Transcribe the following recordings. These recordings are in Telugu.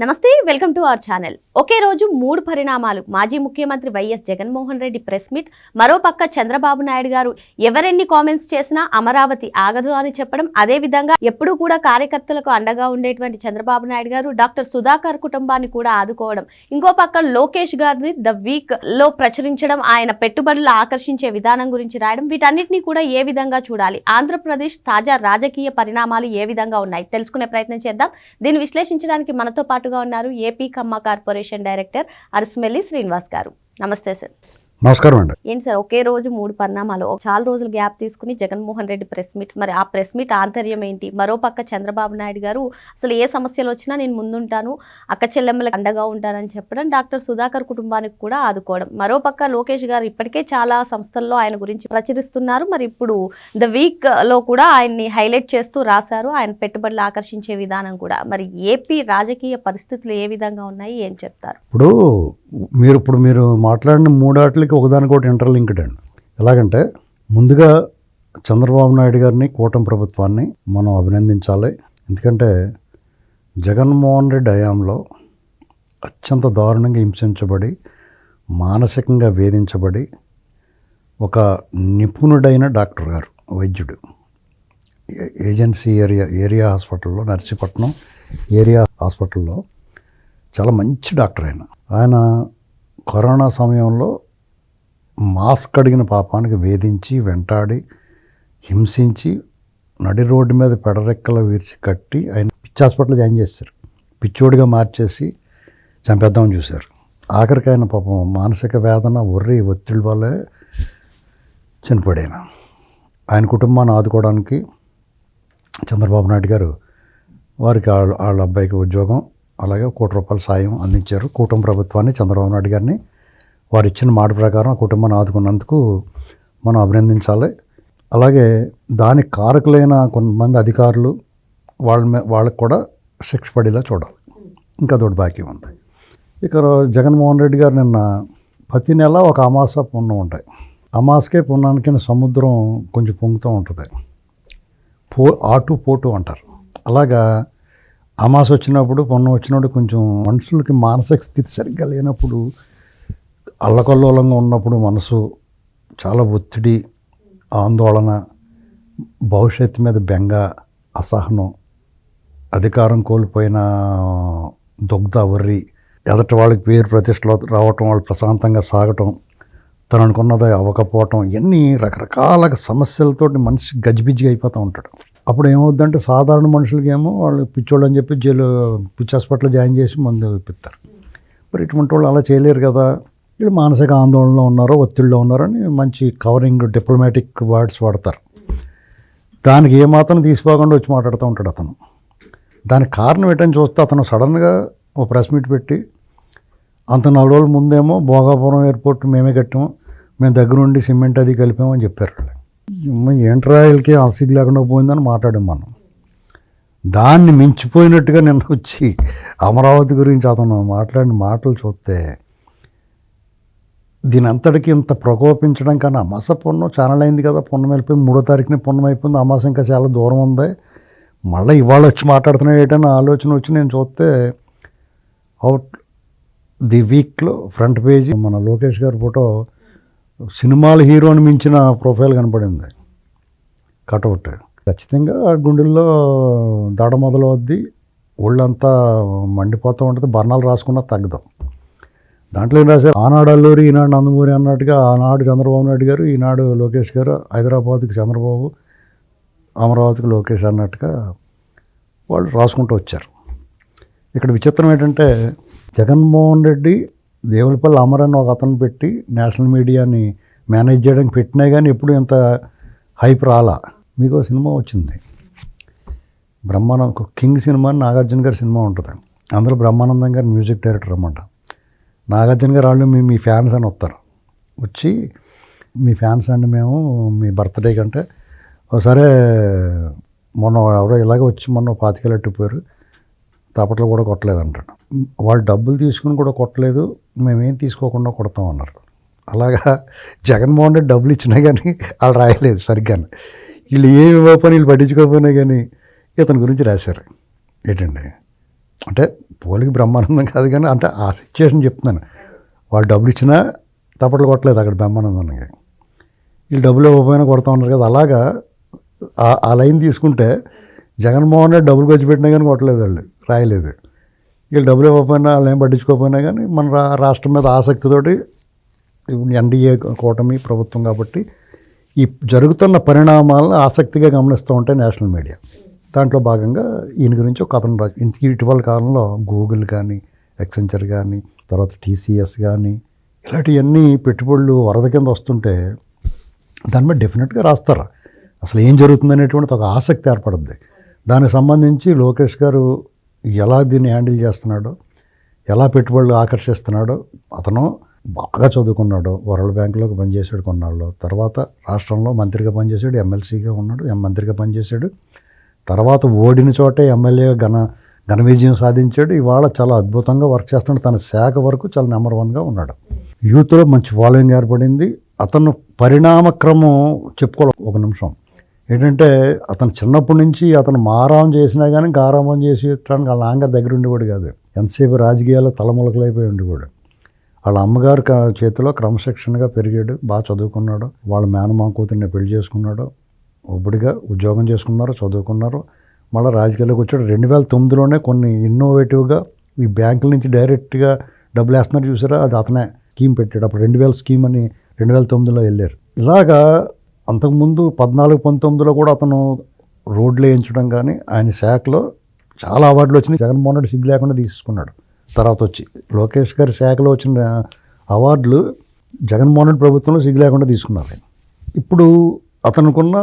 నమస్తే, వెల్కమ్ టు అవర్ ఛానల్. ఒకే రోజు మూడు పరిణామాలు. మాజీ ముఖ్యమంత్రి YS Jaganmohan Reddy press meet, మరోపక్క చంద్రబాబు నాయుడు గారు ఎవరెన్ని కామెంట్స్ చేసినా అమరావతి ఆగదు అని చెప్పడం, అదే విధంగా ఎప్పుడూ కూడా కార్యకర్తలకు అండగా ఉండేటువంటి చంద్రబాబు నాయుడు గారు డాక్టర్ సుధాకర్ కుటుంబాన్ని కూడా ఆదుకోవడం, ఇంకో పక్క లోకేష్ గారిని ద వీక్ లో ప్రచురించడం, ఆయన పెట్టుబడులు ఆకర్షించే విధానం గురించి రాయడం, వీటన్నిటినీ కూడా ఏ విధంగా చూడాలి, ఆంధ్రప్రదేశ్ తాజా రాజకీయ పరిణామాలు ఏ విధంగా ఉన్నాయి తెలుసుకునే ప్రయత్నం చేద్దాం. దీన్ని విశ్లేషించడానికి మనతో పాటు ఉన్నారు ఏపీ ఖమ్మ కార్పొరేషన్ డైరెక్టర్ అరసమెల్లి శ్రీనివాస్ గారు. నమస్తే సార్. నమస్కారం అండి. ఏంటి సార్, ఒకే రోజు మూడు పరిణామాలు, చాలా రోజులు గ్యాప్ తీసుకుని జగన్మోహన్ రెడ్డి ప్రెస్ మీట్, మరి ఆ ప్రెస్ మీట్ ఆంతర్యం ఏంటి? మరోపక్క చంద్రబాబు నాయుడు గారు అసలు ఏ సమస్యలు వచ్చినా నేను ముందుంటాను, అక్క చెల్లెమ్మలకు అండగా ఉంటానని చెప్పడం, డాక్టర్ సుధాకర్ కుటుంబానికి కూడా ఆదుకోవడం, మరోపక్క లోకేష్ గారు ఇప్పటికే చాలా సంస్థల్లో ఆయన గురించి ప్రచురిస్తున్నారు, మరి ఇప్పుడు ద వీక్ లో కూడా ఆయన్ని హైలైట్ చేస్తూ రాశారు, ఆయన పెట్టుబడులు ఆకర్షించే విధానం కూడా. మరి ఏపీ రాజకీయ పరిస్థితులు ఏ విధంగా ఉన్నాయి, ఏం చెప్తారు? ఇప్పుడు మీరు మాట్లాడిన మూడాట్లకి ఒకదానికొకటి ఇంటర్లింక్డ్ అండి. ఎలాగంటే ముందుగా చంద్రబాబు నాయుడు గారిని, కూటమి ప్రభుత్వాన్ని మనం అభినందించాలి. ఎందుకంటే జగన్మోహన్ రెడ్డి హయాంలో అత్యంత దారుణంగా హింసించబడి, మానసికంగా వేధించబడి, ఒక నిపుణుడైన డాక్టర్ గారు, వైద్యుడు, ఏజెన్సీ ఏరియా హాస్పిటల్లో, నర్సీపట్నం ఏరియా హాస్పిటల్లో చాలా మంచి డాక్టర్. ఆయన కరోనా సమయంలో మాస్క్ అడిగిన పాపానికి వేధించి, వెంటాడి, హింసించి, నడి రోడ్డు మీద పెడరెక్కలు విరిచి కట్టి ఆయన పిచ్చి హాస్పిటల్ జాయిన్ చేశారు. పిచ్చోడిగా మార్చేసి చంపేద్దామని చూశారు. ఆఖరికి ఆయన పాపం మానసిక వేదన, ఒత్తిడి వల్లే చనిపోయాడు. ఆయన కుటుంబాన్ని ఆదుకోవడానికి చంద్రబాబు నాయుడు గారు వారికి వాళ్ళ అబ్బాయికి ఉద్యోగం, అలాగే ₹1 సాయం అందించారు. కూటమి ప్రభుత్వాన్ని, చంద్రబాబు నాయుడు గారిని వారు ఇచ్చిన మాట ప్రకారం ఆ కుటుంబాన్ని ఆదుకున్నందుకు మనం అభినందించాలి. అలాగే దానికి కారకులైన కొంతమంది అధికారులు వాళ్ళకి కూడా శిక్ష పడేలా చూడాలి. ఇంకా అదొకటి బాకీ ఉంది. ఇక జగన్మోహన్ రెడ్డి గారు నిన్న ప్రతి నెల ఒక అమాస పున్నం ఉంటాయి. అమాసకే పున్నానికి సముద్రం కొంచెం పొంగుతూ ఉంటుంది. ఆటు పోటు అంటారు. అలాగా అమాస వచ్చినప్పుడు, పున్నం వచ్చినప్పుడు కొంచెం మనుషులకి మానసిక స్థితి సరిగ్గా లేనప్పుడు, అల్లకల్లోలంగా ఉన్నప్పుడు మనసు చాలా ఒత్తిడి, ఆందోళన, భవిష్యత్తు మీద బెంగ, అసహనం, అధికారం కోల్పోయిన దుగ్ధ వర్రి, ఎదటి వాళ్ళకి పేరు ప్రతిష్టలు రావటం, వాళ్ళు ప్రశాంతంగా సాగటం, తను అనుకున్నది అవ్వకపోవటం, ఇవన్నీ రకరకాల సమస్యలతోటి మనిషి గజిబిజిగా అయిపోతూ ఉంటాడు. అప్పుడు ఏమవుద్దంటే సాధారణ మనుషులకి ఏమో వాళ్ళు పిచ్చోళ్ళు అని చెప్పి పిచ్చి హాస్పిటల్లో జాయిన్ చేసి మందు ఇప్పిస్తారు. మరి ఇటువంటి వాళ్ళు అలా చేయలేరు కదా. వీళ్ళు మానసిక ఆందోళనలో ఉన్నారో, ఒత్తిడిలో ఉన్నారని మంచి కవరింగ్ డిప్లొమాటిక్ వర్డ్స్ వాడతారు. దానికి ఏమాత్రం తీసిపోకుండా వచ్చి మాట్లాడుతూ ఉంటాడు అతను. దానికి కారణం ఏంటని చూస్తే అతను సడన్గా ఒక ప్రెస్ మీట్ పెట్టి, అంత 4 రోజుల ముందేమో భోగాపురం ఎయిర్పోర్ట్ మేమే కట్టాము, మేము దగ్గరుండి సిమెంట్ అది కలిపామని చెప్పారు. ఏంట్రాయిల్కి ఆసిగ్ లేకుండా పోయిందని మాట్లాడాం మనం. దాన్ని మించిపోయినట్టుగా నిన్న వచ్చి అమరావతి గురించి అతను మాట్లాడిన మాటలు చూస్తే దీని అంతటికి ఇంత ప్రకోపించడం కన్నా అమాస పున్నం ఛానల్ అయింది కదా, పున్నం వెళ్ళిపోయి 3వ తారీఖుని పున్నం అయిపోయింది, అమాస ఇంకా చాలా దూరం ఉంది, మళ్ళీ ఇవాళ వచ్చి మాట్లాడుతున్నాడు ఏంటని ఆలోచన వచ్చి నేను చూస్తే ది వీక్లో ఫ్రంట్ పేజీ మన లోకేష్ గారి ఫోటో, సినిమాల హీరోని మించిన ప్రొఫైల్ కనపడింది, కటౌట్. ఖచ్చితంగా గుండెల్లో దడ మొదలవుద్ది, ఒళ్ళంతా మండిపోతూ ఉంటుంది, బర్ణాలు రాసుకున్నా తగ్గదు. దాంట్లో ఏం రాశారు, ఆనాడు అల్లూరి, ఈనాడు నందమూరి అన్నట్టుగా, ఆనాడు చంద్రబాబు నాయుడు గారు, ఈనాడు లోకేష్ గారు, హైదరాబాద్కి చంద్రబాబు, అమరావతికి లోకేష్ అన్నట్టుగా వాళ్ళు రాసుకుంటూ వచ్చారు. ఇక్కడ విచిత్రం ఏంటంటే జగన్మోహన్ రెడ్డి దేవులపల్లి అమర్ అని ఒక అతను పెట్టి నేషనల్ మీడియాని మేనేజ్ చేయడానికి పెట్టినా కానీ ఎప్పుడు ఇంత హైప్ రాలా. మీకు సినిమా వచ్చింది బ్రహ్మానందం, కింగ్ సినిమా అని నాగార్జున గారి సినిమా ఉంటుంది. అందులో బ్రహ్మానందం గారు మ్యూజిక్ డైరెక్టర్ అన్నమాట. నాగార్జున గారు వాళ్ళు మీ ఫ్యాన్స్ అని వస్తారు, వచ్చి మీ ఫ్యాన్స్ అండి మేము మీ బర్త్డే కంటే ఒకసారి మొన్న ఎవరో ఇలాగ వచ్చి మొన్న 25 ఎట్టిపోయారు, తప్పట్లో కూడా కొట్టలేదు అంటాడు. వాళ్ళు డబ్బులు తీసుకుని కూడా కొట్టలేదు, మేమేం తీసుకోకుండా కొడతామన్నారు. అలాగా జగన్మోహన్ రెడ్డి డబ్బులు ఇచ్చినా కానీ వాళ్ళు రాయలేదు సరిగ్గా. వీళ్ళు ఏమి ఇవ్వకపోయినా, వీళ్ళు పట్టించుకోకపోయినా కానీ ఇతని గురించి రాశారు. ఏంటండి అంటే పోలికి బ్రహ్మానందం కాదు కానీ అంటే ఆ సిచ్యువేషన్ చెప్తున్నాను. వాళ్ళు డబ్బులు ఇచ్చినా తప్పట్లు కొట్టలేదు అక్కడ బ్రహ్మానందానికి. వీళ్ళు డబ్బులు ఇవ్వకపోయినా కొడతా ఉన్నారు కదా. అలాగా ఆ లైన్ తీసుకుంటే జగన్మోహన్ రెడ్డి డబ్బులు ఖర్చు పెట్టినా కానీ కొట్టలేదు, వాళ్ళు రాయలేదు. వీళ్ళు డబ్బులు ఇవ్వకపోయినా వాళ్ళు ఏం పట్టించుకోకపోయినా కానీ మన రాష్ట్రం మీద ఆసక్తితోటి ఎన్డీఏ కూటమి ప్రభుత్వం కాబట్టి ఈ జరుగుతున్న పరిణామాలను ఆసక్తిగా గమనిస్తూ ఉంటాయి నేషనల్ మీడియా. దాంట్లో భాగంగా ఈయన గురించి ఒక కథను రాజు. ఇటీవల కాలంలో గూగుల్ కానీ, ఎక్సెంచర్ కానీ, తర్వాత టీసీఎస్ కానీ ఇలాంటివన్నీ పెట్టుబడులు వరద కింద వస్తుంటే దాని మీద డెఫినెట్గా రాస్తారు. అసలు ఏం జరుగుతుంది అనేటువంటిది ఒక ఆసక్తి ఏర్పడుద్ది. దానికి సంబంధించి లోకేష్ గారు ఎలా దీన్ని హ్యాండిల్ చేస్తున్నాడో, ఎలా పెట్టుబడులు ఆకర్షిస్తున్నాడో, అతను బాగా చదువుకున్నాడు, వరల్డ్ బ్యాంకులోకి పనిచేసాడు కొన్నాళ్ళు, తర్వాత రాష్ట్రంలో మంత్రిగా పనిచేశాడు, ఎమ్మెల్సీగా ఉన్నాడు, మంత్రిగా పనిచేశాడు, తర్వాత ఓడిన చోటే ఎమ్మెల్యేగా ఘన విజయం సాధించాడు. ఇవాళ చాలా అద్భుతంగా వర్క్ చేస్తున్నాడు. తన శాఖ వరకు చాలా నెంబర్ 1గా ఉన్నాడు. యూత్లో మంచి ఫాలోయింగ్ ఏర్పడింది. అతను పరిణామక్రమం చెప్పుకోవాలి ఒక నిమిషం. ఏంటంటే అతను చిన్నప్పటి నుంచి అతను మారాం చేసినా కానీ గారామం చేసి వాళ్ళ నాన్నగారు దగ్గర ఉండేవాడు కాదు. ఎంతసేపు రాజకీయాల్లో తలములకలైపోయి ఉండేవాడు. వాళ్ళ అమ్మగారు చేతిలో క్రమశిక్షణగా పెరిగాడు, బాగా చదువుకున్నాడు. వాళ్ళ మేనమామ కూతుర్ని పెళ్లి చేసుకున్నాడు, ఒబ్బడిగా ఉద్యోగం చేసుకున్నారు, చదువుకున్నారు. మళ్ళీ రాజకీయాల్లోకి వచ్చాడు. 2009లోనే కొన్ని ఇన్నోవేటివ్గా ఈ బ్యాంకుల నుంచి డైరెక్ట్గా డబ్బులు వేస్తున్నారు చూసారా, అది అతనే స్కీమ్ పెట్టాడు. అప్పుడు 2000 స్కీమ్ అని 2009లో వెళ్ళారు. ఇలాగా అంతకుముందు 14-19లో కూడా అతను రోడ్లు వేయించడం కానీ ఆయన శాఖలో చాలా అవార్డులు వచ్చినాయి. జగన్మోహన్ రెడ్డి సిగ్గు లేకుండా తీసుకున్నాడు. తర్వాత వచ్చి లోకేష్ గారి శాఖలో వచ్చిన అవార్డులు జగన్మోహన్ రెడ్డి ప్రభుత్వంలో సిగ్గు లేకుండా తీసుకున్నారు. ఇప్పుడు అతనుకున్న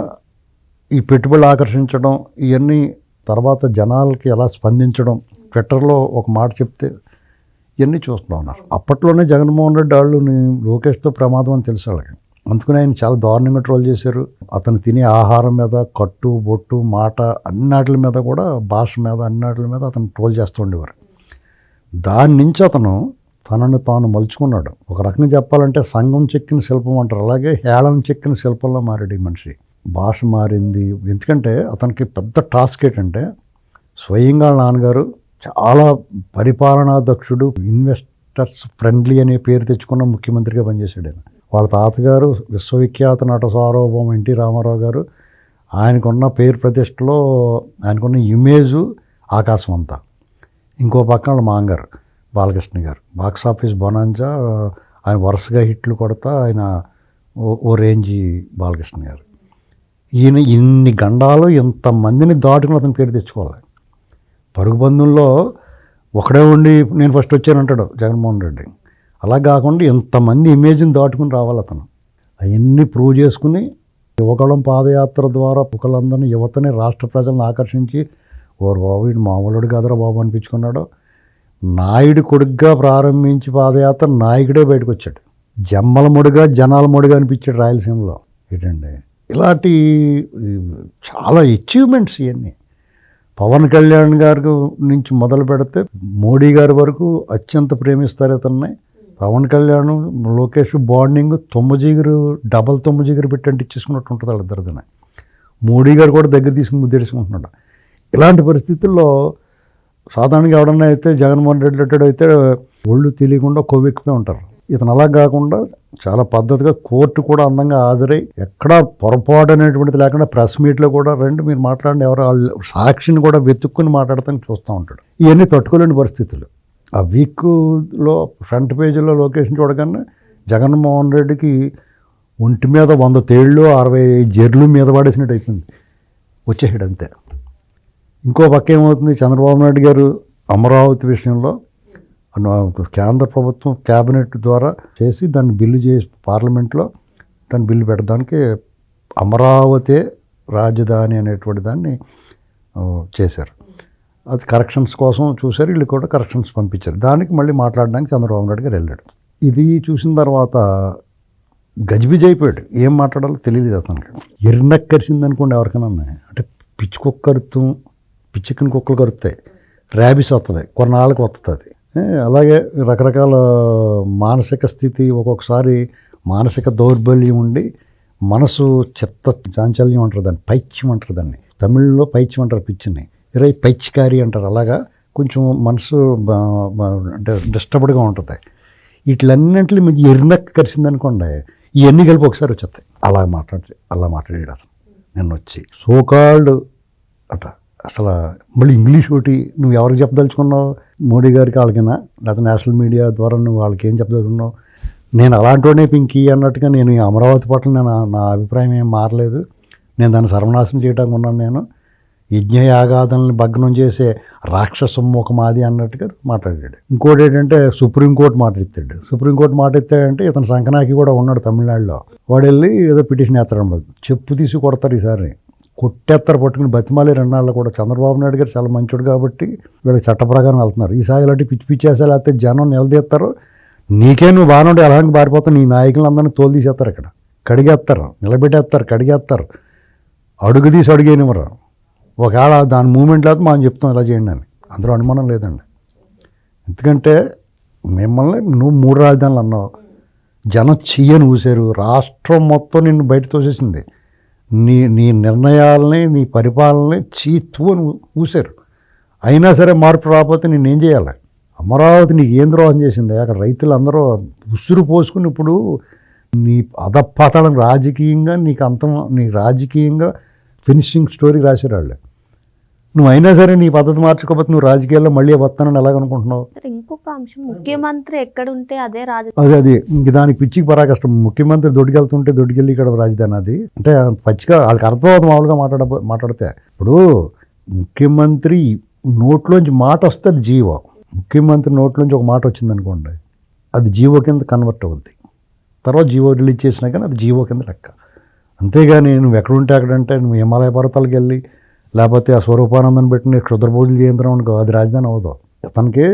ఈ పెట్టుబడులు ఆకర్షించడం ఇవన్నీ, తర్వాత జనాలకి ఎలా స్పందించడం, ట్విట్టర్లో ఒక మాట చెప్తే ఇవన్నీ చూస్తూ ఉన్నారు. అప్పట్లోనే జగన్మోహన్ రెడ్డి వాళ్ళు లోకేష్తో ప్రమాదం అని తెలుసు వాళ్ళకి. అందుకని ఆయన చాలా దారుణంగా ట్రోల్ చేశారు. అతను తినే ఆహారం మీద, కట్టు బొట్టు మాట అన్నిటి మీద కూడా, భాష మీద అన్నిటి మీద అతను ట్రోల్ చేస్తూ ఉండేవారు. దాని నుంచి అతను తనను తాను మలుచుకున్నాడు. ఒక రకంగా చెప్పాలంటే సంఘం చెక్కిన శిల్పం అంటారు, అలాగే హేళన చెక్కిన శిల్పంలో మారాడు ఈ మనిషి. భాష మారింది. ఎందుకంటే అతనికి పెద్ద టాస్క్ ఏంటంటే స్వయంగా నాన్నగారు చాలా పరిపాలనా దక్షుడు, ఇన్వెస్టర్స్ ఫ్రెండ్లీ అనే పేరు తెచ్చుకున్న ముఖ్యమంత్రిగా పనిచేశాడు ఆయన. వాళ్ళ తాతగారు విశ్వవిఖ్యాత నట సార్వభౌమ ఎన్టీ రామారావు గారు. ఆయనకున్న పేరు ప్రతిష్టలో ఆయనకున్న ఇమేజు ఆకాశం అంతా. ఇంకో పక్కన వాళ్ళ మాంగారు బాలకృష్ణ గారు, బాక్స్ ఆఫీస్ బొనాంజా, ఆయన వరుసగా హిట్లు కొడతా ఆయన ఓ రేంజీ బాలకృష్ణ గారు. ఈయన ఇన్ని గండాలు ఎంతమందిని దాటుకుని అతని పేరు తెచ్చుకోవాలి. పరుగు పందెంలో ఒకడే ఉండి నేను ఫస్ట్ వచ్చానంటాడు జగన్మోహన్ రెడ్డి. అలా కాకుండా ఎంతమంది ఇమేజ్ని దాటుకుని రావాలి అతను. అవన్నీ ప్రూవ్ చేసుకుని యువకులం పాదయాత్ర ద్వారా ఒకళ్ళందరినీ, యువతని, రాష్ట్ర ప్రజలను ఆకర్షించి ఓరు బాబు వీడు మామూలుడు కాదురా బాబు అనిపించుకున్నాడు. నాయుడు కొడుగ్గా ప్రారంభించి పాదయాత్ర నాయకుడే బయటకు వచ్చాడు. జమ్మల ముడిగా జనాల ముడిగా అనిపించాడు రాయలసీమలో. ఏంటండి ఇలాంటి చాలా అచీవ్మెంట్స్ ఇవన్నీ. పవన్ కళ్యాణ్ గారి నుంచి మొదలు పెడితే మోడీ గారి వరకు అత్యంత ప్రేమిస్తారు ఇతన్ని. పవన్ కళ్యాణ్ లోకేష్ బాండింగ్ డబల్ తొమ్మ జిగురు పెట్టి ఇచ్చేసుకున్నట్టు ఉంటుంది వాళ్ళిద్దరిదని. మోడీ గారు కూడా దగ్గర తీసుకుని ముద్దెడుచుకుంటున్నాడు. ఇలాంటి పరిస్థితుల్లో సాధారణంగా ఎవడన్నా అయితే జగన్మోహన్ రెడ్డి అయితే ఒళ్ళు తెలియకుండా కొవ్వెక్కిపోయి ఉంటారు. ఇతను అలా కాకుండా చాలా పద్ధతిగా కోర్టు కూడా అందంగా హాజరై ఎక్కడా పొరపాటు అనేటువంటిది లేకుండా ప్రెస్ మీట్లో కూడా రండి మీరు మాట్లాడండి, ఎవరు సాక్షిని కూడా వెతుక్కుని మాట్లాడతానికి చూస్తూ ఉంటాడు. ఇవన్నీ తట్టుకోలేని పరిస్థితులు. ఆ వీక్లో ఫ్రంట్ పేజీలో లొకేషన్ చూడగానే జగన్మోహన్ రెడ్డికి ఒంటి మీద 100 తేళ్ళు 60 జెర్లు మీద పడేసినట్టు అయిపోయింది, వచ్చేసాడు అంతే. ఇంకో పక్క ఏమవుతుంది, చంద్రబాబు నాయుడు గారు అమరావతి విషయంలో కేంద్ర ప్రభుత్వం క్యాబినెట్ ద్వారా చేసి దాన్ని బిల్లు చేసి పార్లమెంట్లో దాన్ని బిల్లు పెట్టడానికి అమరావతి రాజధాని అనేటువంటి దాన్ని చేశారు. అది కరెక్షన్స్ కోసం చూశారు, వీళ్ళు కూడా కరెక్షన్స్ పంపించారు. దానికి మళ్ళీ మాట్లాడడానికి చంద్రబాబు నాయుడు గారు వెళ్ళాడు. ఇది చూసిన తర్వాత గజిబిజి అయిపోయాడు, ఏం మాట్లాడాలో తెలియలేదు అతనికి. ఎర్రనెక్క కరిసింది అనుకోండి ఎవరికైనా, అంటే పిచ్చి కుక్క కరుతాం, పిచ్చికని కుక్కలు కరుతాయి, ర్యాబిస్ వస్తుంది, కొన్నాళ్ళకి వస్తుంది. అలాగే రకరకాల మానసిక స్థితి, ఒక్కొక్కసారి మానసిక దౌర్బల్యం ఉండి మనసు చిత్త చాంచల్యం అంటారు దాన్ని, పైచ్యం అంటారు దాన్ని. తమిళ్లో పైచ్యం అంటారు పిచ్చిని, పైచ్చికారి అంటారు. అలాగా కొంచెం మనసు అంటే డిస్టర్బ్డ్గా ఉంటుంది. వీటిలన్నింటినీ మీకు ఎర్రనక్క కరిసింది అనుకోండి, ఇవన్నీ కలిపి ఒకసారి వచ్చేస్తాయి. అలా మాట్లాడాడు అతను నిన్న వచ్చి. సోకాల్డ్ అట అసలు మళ్ళీ ఇంగ్లీష్ ఒకటి నువ్వు ఎవరికి చెప్పదలుచుకున్నావు? మోడీ గారికి వాళ్ళకైనా, లేకపోతే నేషనల్ మీడియా ద్వారా నువ్వు వాళ్ళకి ఏం చెప్పదలుచుకున్నావు? నేను అలాంటివాడే పింకీ అన్నట్టుగా నేను ఈ అమరావతి పట్ల నా అభిప్రాయం ఏం మారలేదు. నేను దాన్ని సర్వనాశనం చేయడానికి ఉన్నాను. నేను యజ్ఞయాగాదుల్ని భగ్నం చేసే రాక్షసం ఒక మాది అన్నట్టుగా మాట్లాడాడు. ఇంకోటి ఏంటంటే సుప్రీంకోర్టు మాట ఎత్తాడు. సుప్రీంకోర్టు మాట ఎత్తాడంటే ఇతను సంకనాకి కూడా ఉన్నాడు తమిళనాడులో. వాడు వెళ్ళి ఏదో పిటిషన్ ఎత్తడం లేదు, చెప్పు తీసి కొడతారు. ఈసారి కొట్టేస్తారు, పట్టుకుని బతిమాలి. 2 నాళ్ళు కూడా చంద్రబాబు నాయుడు గారు చాలా మంచోడు కాబట్టి వీళ్ళకి చట్ట ప్రకారం వెళ్తున్నారు. ఈసారి ఇలాంటి పిచ్చేసాలు అయితే జనం నిలదీస్తారు. నీకే నువ్వు బాగుండి ఎలాంటి పారిపోతావు, నీ నాయకులందరినీ తోలు తీసేస్తారు, ఇక్కడ కడిగేస్తారు, నిలబెట్టేస్తారు, కడిగేస్తారు, అడుగు తీసి అడిగేనివ్వరు. ఒకవేళ దాని మూమెంట్ లేదు మనం చెప్తాం ఇలా చేయండి అని, అందులో అనుమానం లేదండి. ఎందుకంటే మిమ్మల్ని నువ్వు 3 రాజధానులు అన్నావు, జనం చెయ్యని ఊసారు, రాష్ట్రం మొత్తం నిన్ను బయట తోసేసింది. నీ నిర్ణయాలని, నీ పరిపాలనని చీతు అని ఊసారు. అయినా సరే మార్పు రాకపోతే నేనేం చేయాలి? అమరావతి నీకు ఏం ద్రోహం చేసింది? అక్కడ రైతులు అందరూ ఉసురు పోసుకుని ఇప్పుడు నీ అధపాతాళం రాజకీయంగా నీకు రాజకీయంగా ఫినిషింగ్ స్టోరీ రాశారు వాళ్ళు. నువ్వు అయినా సరే నీ పద్ధతి మార్చుకోకపోతే నువ్వు రాజకీయాల్లో మళ్ళీ వస్తానని ఎలాగనుకుంటున్నావు? ఇంకొక అంశం, ముఖ్యమంత్రి ఎక్కడుంటే అదే అది ఇంక దానికి పిచ్చికి పరాకష్టం. ముఖ్యమంత్రి దొడ్డికెళ్తుంటే దొడ్డికెళ్ళి ఇక్కడ రాజధాని అది అంటే పచ్చిగా వాళ్ళకి అర్థమవుతుంది. మామూలుగా మాట్లాడితే ఇప్పుడు ముఖ్యమంత్రి నోట్లోంచి మాట వస్తే అది జీవో. ముఖ్యమంత్రి నోట్లోంచి ఒక మాట వచ్చిందనుకోండి, అది జీవో కింద కన్వర్ట్ అవుద్ది. తర్వాత జీవో రిలీజ్ చేసినా కానీ అది జీవో కింద లెక్క. అంతేగాని నువ్వు ఎక్కడుంటే అక్కడంటే నువ్వు హిమాలయ పర్వతాలకు వెళ్ళి లేకపోతే ఆ స్వరూపానందం పెట్టిన క్షుద్రభోజులు చేయంత్రం అనుకో, అది రాజధాని అవ్వదు. అతనికి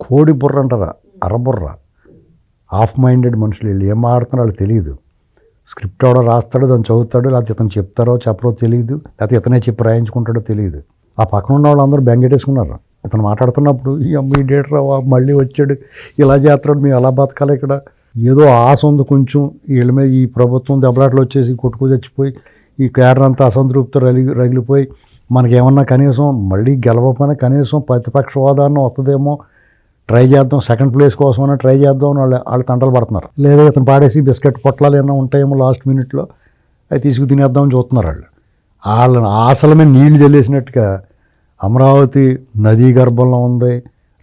కోడి బుర్ర అంటారా, అరబుర్ర, హాఫ్ మైండెడ్ మనుషులు వీళ్ళు ఏం మాడుతున్నారో వాళ్ళకి తెలియదు. స్క్రిప్ట్ ఎవడో రాస్తాడో దాన్ని చదువుతాడో, లేకపోతే ఇతను చెప్తారో చెప్పరో తెలియదు, లేకపోతే ఇతనే చెప్పి రాయించుకుంటాడో తెలియదు. ఆ పక్కన ఉన్న వాళ్ళందరూ బెంగెట్టేసుకున్నారు. ఇతను మాట్లాడుతున్నప్పుడు ఈ మీడియేటర్ మళ్ళీ వచ్చాడు, ఇలా చేస్తాడు, మేము ఎలా బతకాలి ఇక్కడ, ఏదో ఆశ ఉంది కొంచెం వీళ్ళ మీద. ఈ ప్రభుత్వం దెబ్బలాట్లు వచ్చేసి కొట్టుకు చచ్చిపోయి ఈ కేడర్ అంతా అసంతృప్తి రగిలిపోయి మనకేమన్నా కనీసం మళ్ళీ గెలవకపోయినా కనీసం ప్రతిపక్ష హోదాన్ని వస్తుందేమో ట్రై చేద్దాం, సెకండ్ ప్లేస్ కోసమైనా ట్రై చేద్దాం అని వాళ్ళు తంటలు పడుతున్నారు. లేదా ఇతను పాడేసి బిస్కెట్ పొట్లాలు ఏమైనా ఉంటాయేమో లాస్ట్ మినిట్లో అవి తీసుకు తినేద్దామని చూస్తున్నారు వాళ్ళు. వాళ్ళని ఆశల మీద నీళ్లు చల్లేసినట్టుగా అమరావతి నదీ గర్భంలో ఉంది,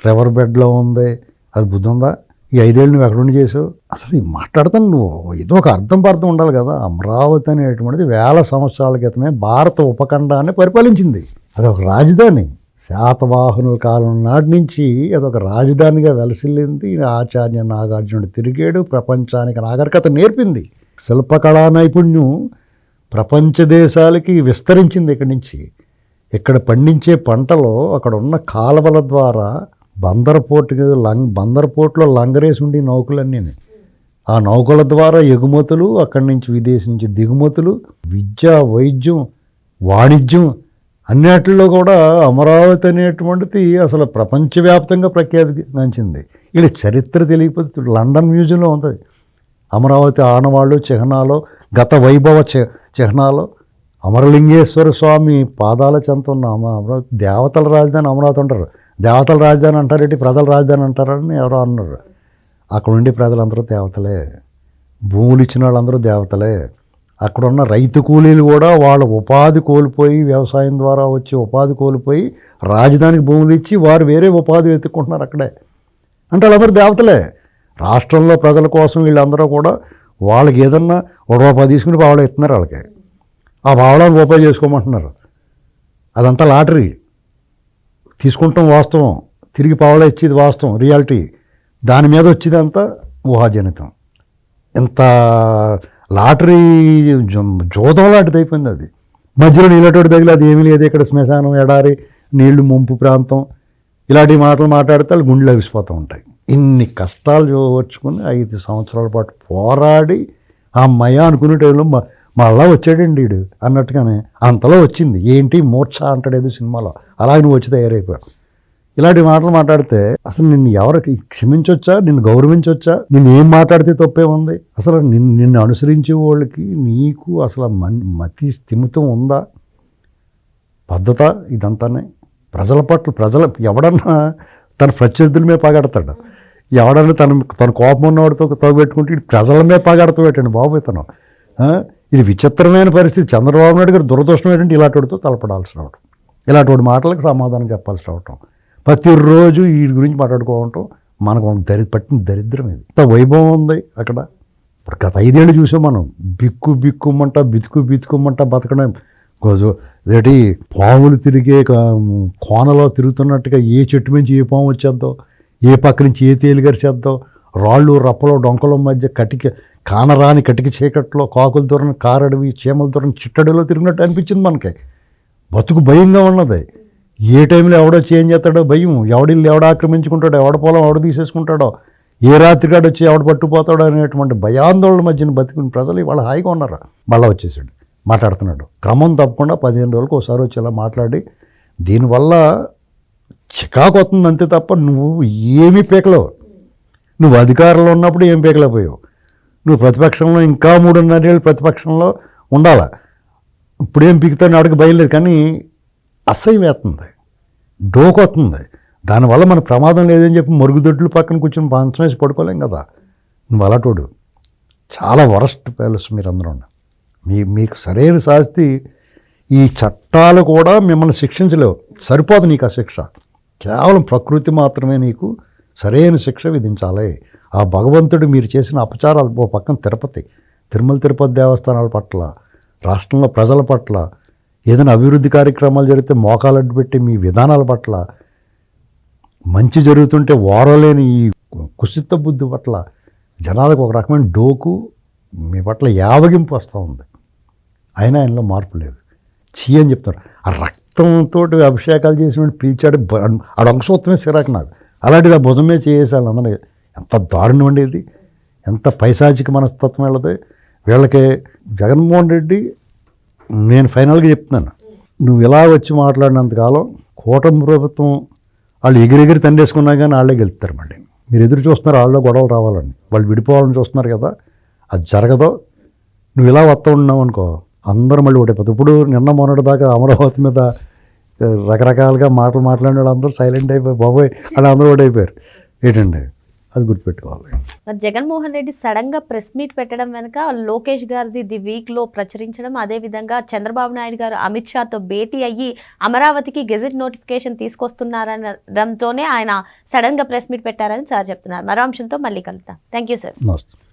రివర్ బెడ్లో ఉంది. అది బుద్ధి ఉందా? ఈ 5 ఏళ్ళు నువ్వు ఎక్కడుండి చేసావు? అసలు ఈ మాట్లాడతాను నువ్వు ఏదో ఒక అర్థం ఉండాలి కదా. అమరావతి అనేటువంటిది 1000 సంవత్సరాల క్రితమే భారత ఉపఖండాన్ని పరిపాలించింది. అదొక రాజధాని. శాతవాహనుల కాలం నాటి నుంచి అదొక రాజధానిగా వెలసిల్లింది. ఆచార్య నాగార్జునుడు తిరిగాడు, ప్రపంచానికి నాగరికత నేర్పింది. శిల్పకళా నైపుణ్యం ప్రపంచ దేశాలకి విస్తరించింది. ఇక్కడి నుంచి ఇక్కడ పండించే పంటలో అక్కడ ఉన్న కాలువల ద్వారా బందర్పోర్ట్లో లంగరేసి ఉండి నౌకలన్నీ, ఆ నౌకల ద్వారా ఎగుమతులు, అక్కడి నుంచి విదేశీ నుంచి దిగుమతులు, విద్య, వైద్యం, వాణిజ్యం అన్నిటిలో కూడా అమరావతి అనేటువంటిది అసలు ప్రపంచవ్యాప్తంగా ప్రఖ్యాతిగాంచింది. వీళ్ళ చరిత్ర తెలియకపోతే లండన్ మ్యూజియంలో ఉంటుంది అమరావతి ఆనవాళ్ళు, చిహ్నాలు, గత వైభవ చిహ్నాలు. అమరలింగేశ్వర స్వామి పాదాల చెంత ఉన్న అమరావతి దేవతల రాజధాని అమరావతి అంటారు. దేవతల రాజధాని అంటారేంటి, ప్రజల రాజధాని అంటారని ఎవరో అన్నారు. అక్కడ ఉండే ప్రజలందరూ దేవతలే, భూములు ఇచ్చిన వాళ్ళందరూ దేవతలే. అక్కడున్న రైతు కూలీలు కూడా వాళ్ళ ఉపాధి కోల్పోయి, వ్యవసాయం ద్వారా వచ్చి ఉపాధి కోల్పోయి రాజధానికి భూములు ఇచ్చి వారు వేరే ఉపాధి వెతుక్కుంటున్నారు అక్కడే. అంటే వాళ్ళందరూ దేవతలే. రాష్ట్రంలో ప్రజల కోసం వీళ్ళందరూ కూడా వాళ్ళకి ఏదన్నా రూపాయి తీసుకుని పావలా ఇస్తున్నారు వాళ్ళకి. ఆ పావలాన్ని రూపాయి చేసుకోమంటున్నారు. అదంతా లాటరీ. తీసుకుంటాం వాస్తవం, తిరిగి పావలా ఇచ్చేది వాస్తవం, రియాలిటీ. దాని మీద వచ్చేదంతా ఊహాజనితం. ఇంత లాటరీ జోదం లాంటిది అయిపోయింది అది. మధ్యలో నీళ్ళటోటి తగిలి అది ఏమీ లేదు, ఇక్కడ శ్మశానం, ఎడారి, నీళ్లు ముంపు ప్రాంతం, ఇలాంటి మాటలు మాట్లాడితే వాళ్ళు గుండెలు అవిసిపోతూ ఉంటాయి. ఇన్ని కష్టాలు వచ్చుకుని 5 సంవత్సరాల పాటు పోరాడి అమ్మయ్య అనుకునే టైంలో మళ్ళా వచ్చాడండి వీడు అన్నట్టుగానే అంతలో వచ్చింది. ఏంటి మూర్ఛ అంటాడు ఏదో సినిమాలో, అలాగే నువ్వు వచ్చి తయారైపోయావు. ఇలాంటి మాటలు మాట్లాడితే అసలు నిన్ను ఎవరికి క్షమించవచ్చా, నిన్ను గౌరవించవచ్చా? నిన్ను ఏం మాట్లాడితే తప్పే ఉంది? అసలు నిన్ను అనుసరించే వాళ్ళకి నీకు అసలు మతి స్థిమితం ఉందా? పద్ధత ఇదంతానే. ప్రజల పట్ల ఎవడన్నా తన ప్రత్యర్థుల మీద పగడతాడు, ఎవడన్నా తన కోపం ఉన్నవాడితో తోగబెట్టుకుంటే ప్రజల మీద పగడతాడు బాబు ఇతను. ఇది విచిత్రమైన పరిస్థితి. చంద్రబాబు నాయుడు గారు దురదృష్టం ఏంటంటే ఇలాంటి వాడితో తలపడాల్సి రావటం, ఇలాంటి వాడి మాటలకు సమాధానం చెప్పాల్సి రావటం, ప్రతిరోజు వీటి గురించి మాట్లాడుకోవటం మనకు పట్టిన దరిద్రం ఇది. ఇంత వైభవం ఉంది అక్కడ. ఇప్పుడు గత 5 ఏళ్ళు చూసాం మనం, బిక్కుమంట బితుకుమంట బతకడం. అదేంటి పాములు తిరిగే కోనలో తిరుగుతున్నట్టుగా ఏ చెట్టు నుంచి ఏ పాము వచ్చేద్దో, ఏ పక్క నుంచి ఏ తేలి గరిచేద్దో, రాళ్ళు రప్పలో డొంకల మధ్య కానరాని కటిక చీకట్లో కాకుల దూరం కారడవి చీమల దూరం చిట్టడిలో తిరిగినట్టు అనిపించింది మనకి. బతుకు భయంగా ఉన్నది. ఏ టైంలో ఎవడో చేంజ్ చేస్తాడో భయం, ఎవడిల్లు ఎవడ ఆక్రమించుకుంటాడో, ఎవడ పొలం ఎవడ తీసేసుకుంటాడో, ఏ రాత్రిగాడు వచ్చి ఎవడ పట్టుకుపోతాడో అనేటువంటి భయాందోళన మధ్యన బతికిన ప్రజలు ఇవాళ హాయిగా ఉన్నారు. మళ్ళీ వచ్చేసాడు మాట్లాడుతున్నాడు. క్రమం తప్పకుండా 15 రోజులకు ఒకసారి వచ్చి ఇలా మాట్లాడి దీనివల్ల చికాకు వస్తుంది అంతే తప్ప నువ్వు ఏమీ పీకలేవు. నువ్వు అధికారంలో ఉన్నప్పుడు ఏం పీకలేకపోయావు. నువ్వు ప్రతిపక్షంలో ఇంకా 3.5 ఏళ్ళు ప్రతిపక్షంలో ఉండాలా. ఇప్పుడేం పీకుతాను ఆడికి బయలులేదు. కానీ అసహ్యం వేస్తుంది, డోకొస్తుంది. దానివల్ల మన ప్రమాదం లేదని చెప్పి మరుగుదొడ్లు పక్కన కూర్చొని పంచం వేసి పడుకోలేం కదా. నువ్వు అలాంటోడు. చాలా వరస్ట్ ప్యాలెస్ మీరందరూ. మీకు సరైన శాస్తి ఈ చట్టాలు కూడా మిమ్మల్ని శిక్షించలేవు. సరిపోదు నీకు ఆ శిక్ష. కేవలం ప్రకృతి మాత్రమే నీకు సరైన శిక్ష విధించాలి. ఆ భగవంతుడు మీరు చేసిన అపచారాలు ఓ పక్కన తిరుమల తిరుపతి దేవస్థానాల పట్ల, రాష్ట్రంలో ప్రజల పట్ల, ఏదైనా అభివృద్ధి కార్యక్రమాలు జరిగితే మోకాలడ్డు పెట్టి మీ విధానాల పట్ల, మంచి జరుగుతుంటే ఓరలేని ఈ కుసిత బుద్ధి పట్ల జనాలకు ఒక రకమైన డోకు మీ పట్ల యావగింపు వస్తూ ఉంది. అయినా ఆయనలో మార్పు లేదు. చీ అని చెప్తారు. ఆ రక్తంతో అభిషేకాలు చేసినట్టు పీల్చాడు. ఆ వంశోత్తమే సిరాకు నాకు. అలాంటిది ఆ భుజమే చేసేసాను అందరూ. ఎంత దారుణం ఉండేది, ఎంత పైశాచిక మనస్తత్వం వెళ్ళదు వీళ్ళకి. జగన్మోహన్ రెడ్డి, నేను ఫైనల్గా చెప్తున్నాను, నువ్వు ఇలా వచ్చి మాట్లాడినంతకాలం కూటమి ప్రభుత్వం వాళ్ళు ఎగిరెగిరి తండేసుకున్నా కానీ వాళ్ళే గెలుస్తారు. మళ్ళీ మీరు ఎదురు చూస్తున్నారు వాళ్ళలో గొడవలు రావాలని, వాళ్ళు విడిపోవాలని చూస్తున్నారు కదా. అది జరగదో. నువ్వు ఇలా వస్తూ ఉన్నావు అనుకో, అందరూ మళ్ళీ ఓడిపోతుంది. ఇప్పుడు మొన్నటి దాకా అమరావతి మీద రకరకాలుగా మాట్లాడిన అందరూ సైలెంట్ అయిపోయి బాబోయ్ అని అందరూ ఓడిపోయారు. ఏంటండి అది గుర్తుపెట్టుకోవాలి. మరి జగన్మోహన్ రెడ్డి సడన్గా ప్రెస్ మీట్ పెట్టడం వెనుక లోకేష్ గారిది ది వీక్లో ప్రచురించడం, అదేవిధంగా చంద్రబాబు నాయుడు గారు అమిత్ షాతో భేటీ అయ్యి అమరావతికి గెజెట్ నోటిఫికేషన్ తీసుకొస్తున్నారనడంతోనే ఆయన సడన్గా ప్రెస్ మీట్ పెట్టారని సార్ చెప్తున్నారు. మరో అంశంతో మళ్ళీ కలుద్దాం. Thank you sir. నమస్తే.